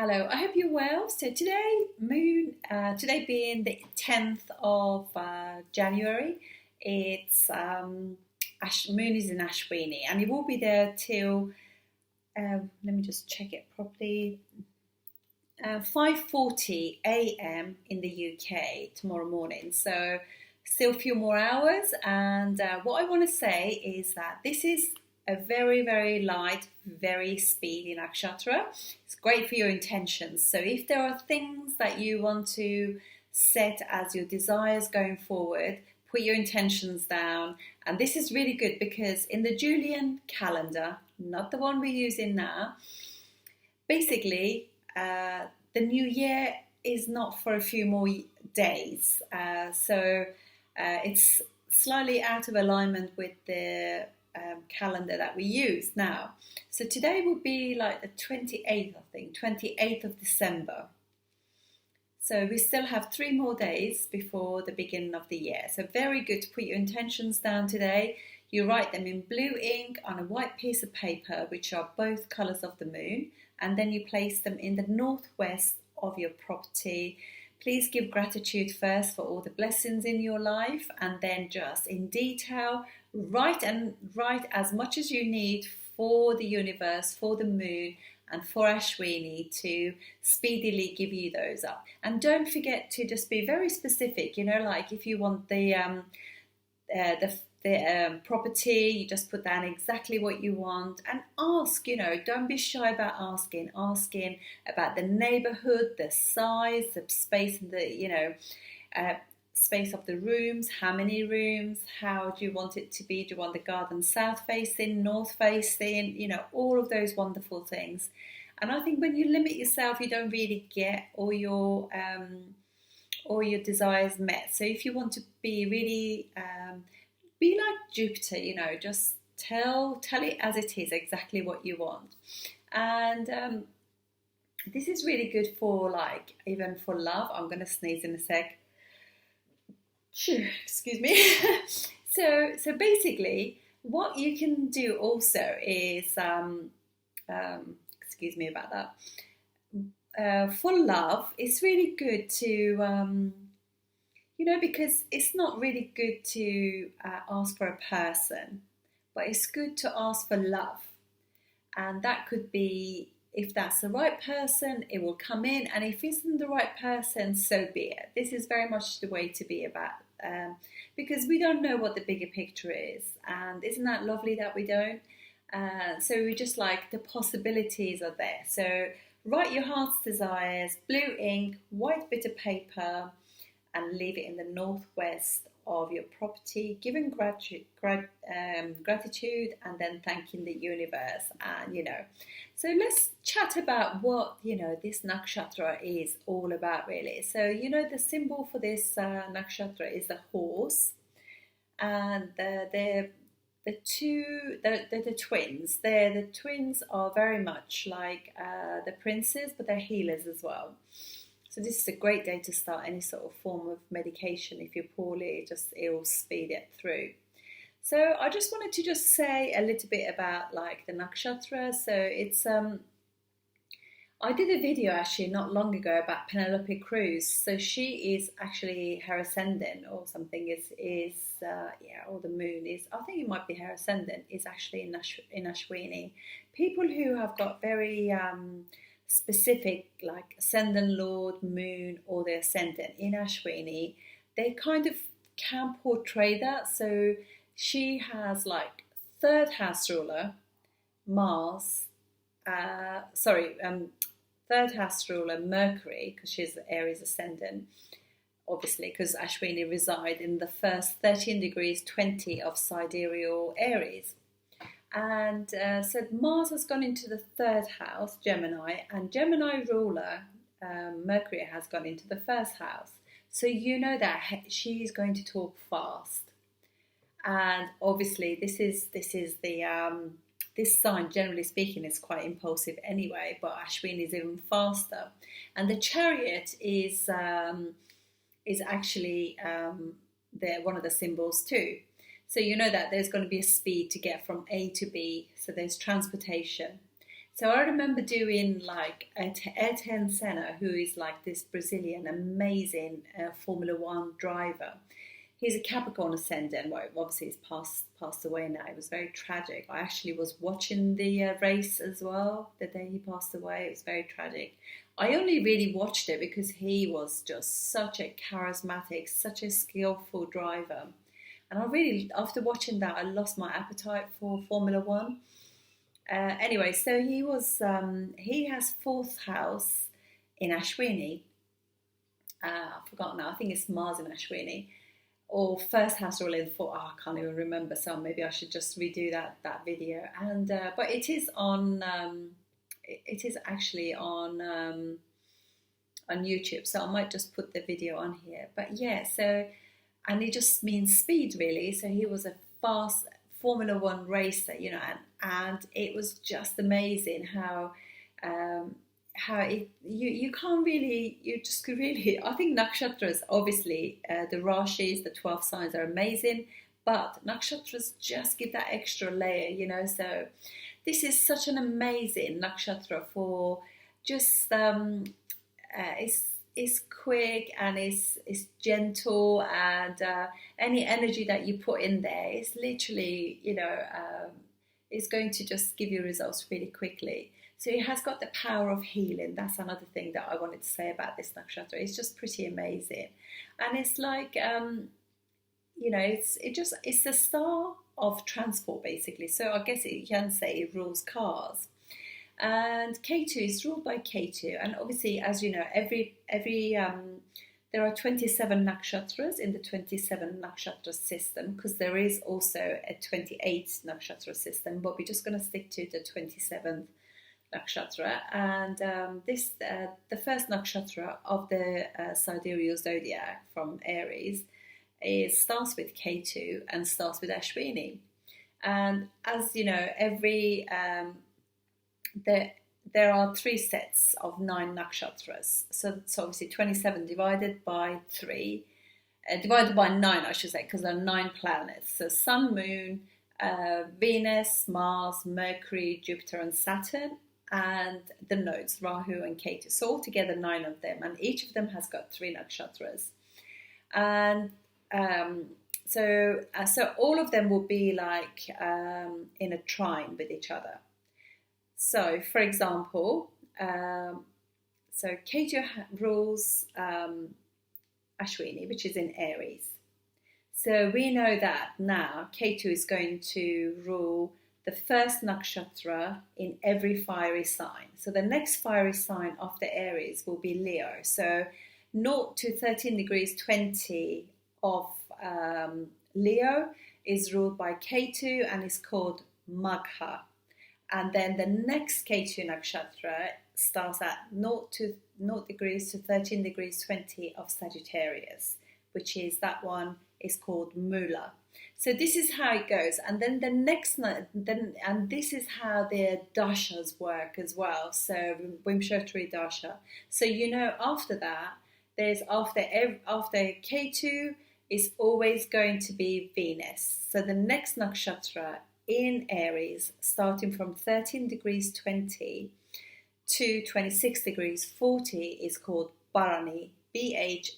Hello, I hope you're well. So today being the 10th of January, it's moon is in Ashwini, and it will be there till let me just check it properly. 5:40 a.m. in the UK tomorrow morning. So still a few more hours. And what I want to say is that this is a very, very light, very speedy nakshatra. It's great for your intentions. So if there are things that you want to set as your desires going forward, put your intentions down. And this is really good because in the Julian calendar, not the one we're using now, basically, the new year is not for a few more days. So it's slightly out of alignment with the calendar that we use now. So today will be like the 28th, I think, 28th of December. So we still have 3 more days before the beginning of the year. So very good to put your intentions down today. You write them in blue ink on a white piece of paper, which are both colours of the moon, and then you place them in the northwest of your property. Please give gratitude first for all the blessings in your life, and then just in detail write as much as you need for the universe, for the moon, and for Ashwini to speedily give you those up. And don't forget to just be very specific. Like if you want the property, you just put down exactly what you want and ask. Don't be shy about asking about the neighborhood, the size, the space, and the space of the rooms, how many rooms, how do you want it to be, do you want the garden south facing, north facing, all of those wonderful things. And I think when you limit yourself, you don't really get all your desires met. So if you want to be really be like Jupiter, just tell it as it is, exactly what you want. And this is really good for even for love. I'm going to sneeze in a sec. Excuse me. So basically, what you can do also is, excuse me about that. For love, it's really good to because it's not really good to ask for a person, but it's good to ask for love. And that could be, if that's the right person, it will come in. And if it isn't the right person, so be it. This is very much the way to be about, because we don't know what the bigger picture is. And isn't that lovely that we don't? So we just the possibilities are there. So write your heart's desires, blue ink, white bit of paper, and leave it in the northwest of your property, giving gratitude and then thanking the universe. And so let's chat about what this nakshatra is all about, really. So the symbol for this nakshatra is the horse, and the twins. The twins are very much like the princes, but they're healers as well. So this is a great day to start any sort of form of medication. If you're poorly, it'll speed it through. So I just wanted to just say a little bit about the nakshatra. So it's I did a video actually not long ago about Penelope Cruz. So she is actually her ascendant or something or the moon is, I think it might be her ascendant, is actually in Ashwini. People who have got very specific ascendant lord, moon, or the ascendant in Ashwini, they kind of can portray that. So she has third house ruler Mars, third house ruler Mercury, because she's Aries ascendant, obviously because Ashwini reside in the first 13 degrees 20 of Sidereal Aries. And so Mars has gone into the third house, Gemini, and Gemini ruler Mercury has gone into the first house. So that she's going to talk fast, and obviously this is the this sign, generally speaking, is quite impulsive anyway, but Ashwini is even faster. And the Chariot is actually one of the symbols too. So that there's going to be a speed to get from A to B. So there's transportation. So I remember doing like Ayrton Senna, who is like this Brazilian amazing Formula One driver. He's a Capricorn ascendant. Well, obviously, he's passed away now. It was very tragic. I actually was watching the race as well the day he passed away. It was very tragic. I only really watched it because he was just such a charismatic, such a skillful driver. And I really, after watching that, I lost my appetite for Formula One. Anyway, so he has fourth house in Ashwini. I've forgotten now. I think it's Mars in Ashwini, or first house rule in four. Oh, I can't even remember. So maybe I should just redo that video. And but it is on. It is actually on YouTube. So I might just put the video on here. But yeah, so and it just means speed really. So he was a fast Formula One racer, you know, and it was just amazing how you can't really, you just could really, I think nakshatras, obviously the rashis, the 12 signs are amazing, but nakshatras just give that extra layer, you know. So this is such an amazing nakshatra for just it's quick and it's gentle, and any energy that you put in there is literally, you know, is going to just give you results really quickly. So it has got the power of healing. That's another thing that I wanted to say about this nakshatra. It's just pretty amazing, and it's like you know, it's the star of transport basically. So I guess you can say it rules cars. And K2 is ruled by K2, and obviously, as you know, every there are 27 nakshatras in the 27 nakshatra system, because there is also a 28 nakshatra system, but we're just going to stick to the 27th nakshatra. And the first nakshatra of the Sidereal zodiac from Aries starts with K2 and starts with Ashwini. And as you know, there are 3 sets of 9 nakshatras. So it's obviously 27 divided by 3, divided by 9, I should say, because there are 9 planets. So Sun, Moon, Venus, Mars, Mercury, Jupiter, and Saturn, and the nodes Rahu and Ketu. So altogether 9 of them, and each of them has got 3 nakshatras. And so all of them will be like in a trine with each other. So, for example, so Ketu rules Ashwini, which is in Aries. So we know that now Ketu is going to rule the first nakshatra in every fiery sign. So the next fiery sign after Aries will be Leo. So 0 to 13 degrees 20 of Leo is ruled by Ketu and is called Magha. And then the next Ketu nakshatra starts at 0 degrees to 13 degrees 20 of Sagittarius, which is, that one is called Mula. So this is how it goes. And then the next, and this is how their dashas work as well. So Vimshottari dasha. So you know, after that, there's after Ketu is always going to be Venus. So the next nakshatra in Aries, starting from 13 degrees 20 to 26 degrees 40, is called Bharani, Bharani,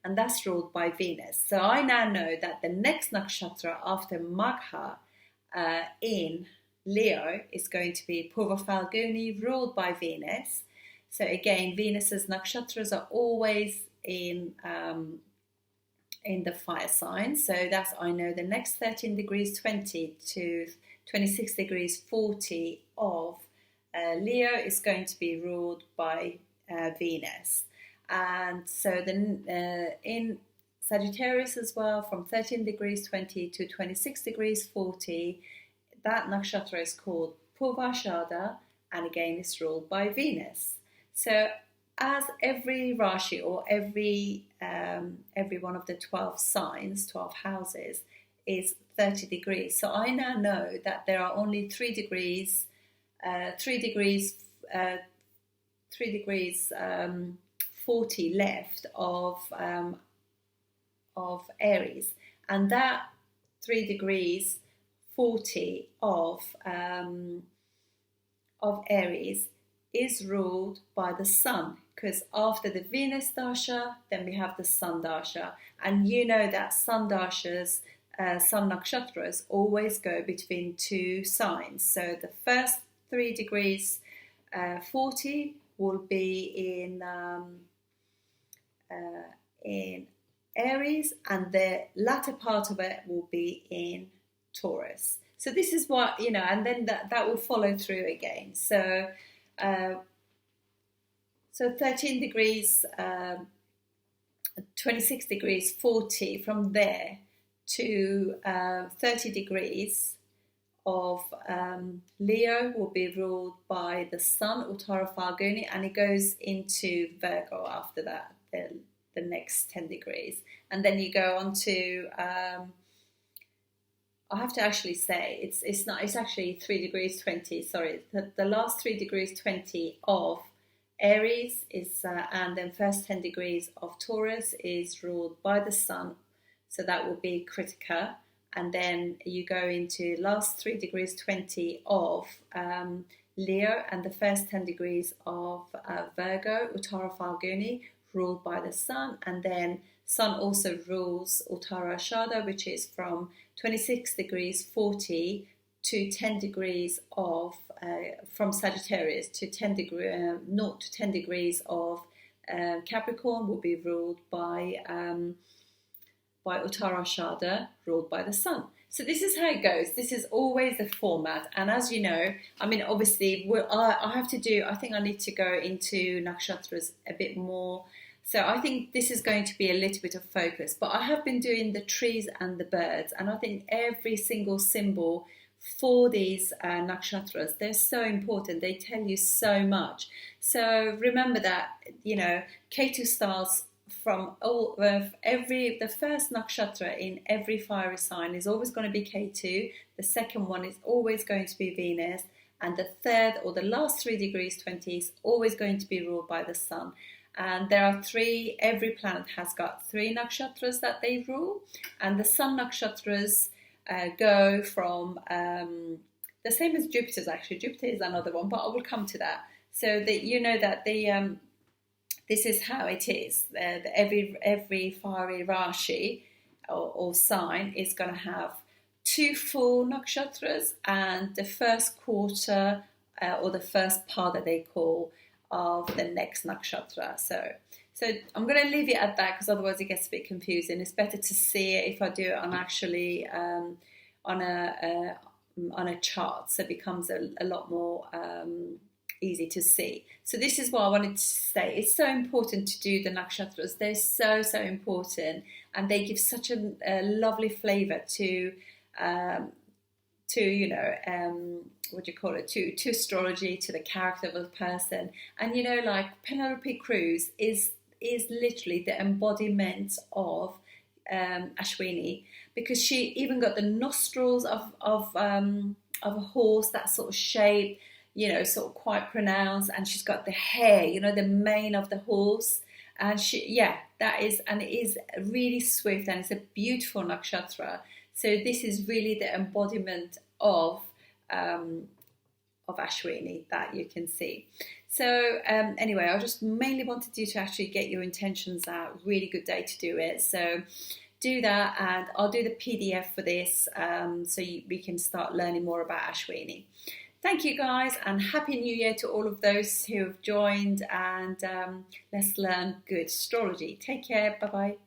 and that's ruled by Venus. So I now know that the next nakshatra after Magha in Leo is going to be Purva Falguni, ruled by Venus. So again, Venus's nakshatras are always in the fire sign. So that's, I know the next 13 degrees 20 to 26 degrees 40 of Leo is going to be ruled by Venus. And so then in Sagittarius as well, from 13 degrees 20 to 26 degrees 40, that nakshatra is called Purvashada, and again is ruled by Venus. So as every Rashi, or every one of the 12 signs, 12 houses, is 30 degrees. So I now know that there are only 3 degrees 40 left of Aries, and that 3 degrees 40 of Aries is ruled by the sun, because after the Venus Dasha, then we have the Sun Dasha. And you know that Sun Dashas, Sun Nakshatras, always go between two signs. So the first 3 degrees 40 will be in Aries, and the latter part of it will be in Taurus. So this is what, and then that will follow through again. So 13 degrees, 26 degrees, 40, from there to 30 degrees of Leo will be ruled by the Sun, Uttara Falguni, and it goes into Virgo after that, the next 10 degrees. And then you go on to, I have to actually say, it's actually 3 degrees 20, sorry, the last 3 degrees 20 of Aries is, and then first 10 degrees of Taurus is ruled by the Sun, so that will be Kritika. And then you go into last 3 degrees 20 of Leo, and the first 10 degrees of Virgo, Uttara Falguni, ruled by the Sun. And then Sun also rules Uttara Shada, which is from 26 degrees 40 to 10 degrees of, from Sagittarius to 10 degrees of Capricorn, will be ruled by Uttara Shada, ruled by the Sun. So this is how it goes. This is always the format. And as you know, I mean, obviously, I think I need to go into nakshatras a bit more. So I think this is going to be a little bit of focus. But I have been doing the trees and the birds. And I think every single symbol for these nakshatras, they're so important. They tell you so much. So remember that, Ketu stars from the first nakshatra in every fiery sign is always going to be Ketu. The second one is always going to be Venus, and the third, or the last 3 degrees 20, is always going to be ruled by the Sun. And there are every planet has got 3 nakshatras that they rule, and the Sun nakshatras go from the same as Jupiter's. Actually, Jupiter is another one, but I will come to that. So that you know that this is how it is. Every fiery Rashi or sign is going to have 2 full nakshatras and the first quarter or the first part that they call of the next nakshatra. So I'm going to leave it at that, because otherwise it gets a bit confusing. It's better to see it if I do it on actually on a chart, so it becomes a lot more easy to see. So this is what I wanted to say. It's so important to do the nakshatras. They're so important, and they give such a lovely flavour to what do you call it, to astrology, to the character of a person. And like Penelope Cruz is literally the embodiment of Ashwini, because she even got the nostrils of a horse, that sort of shape, sort of quite pronounced, and she's got the hair, the mane of the horse, and it is really swift, and it's a beautiful nakshatra. So this is really the embodiment of Ashwini that you can see. So anyway, I just mainly wanted you to actually get your intentions out. Really good day to do it. So do that, and I'll do the PDF for this, so we can start learning more about Ashwini. Thank you guys, and Happy New Year to all of those who have joined, and let's learn good astrology. Take care. Bye-bye.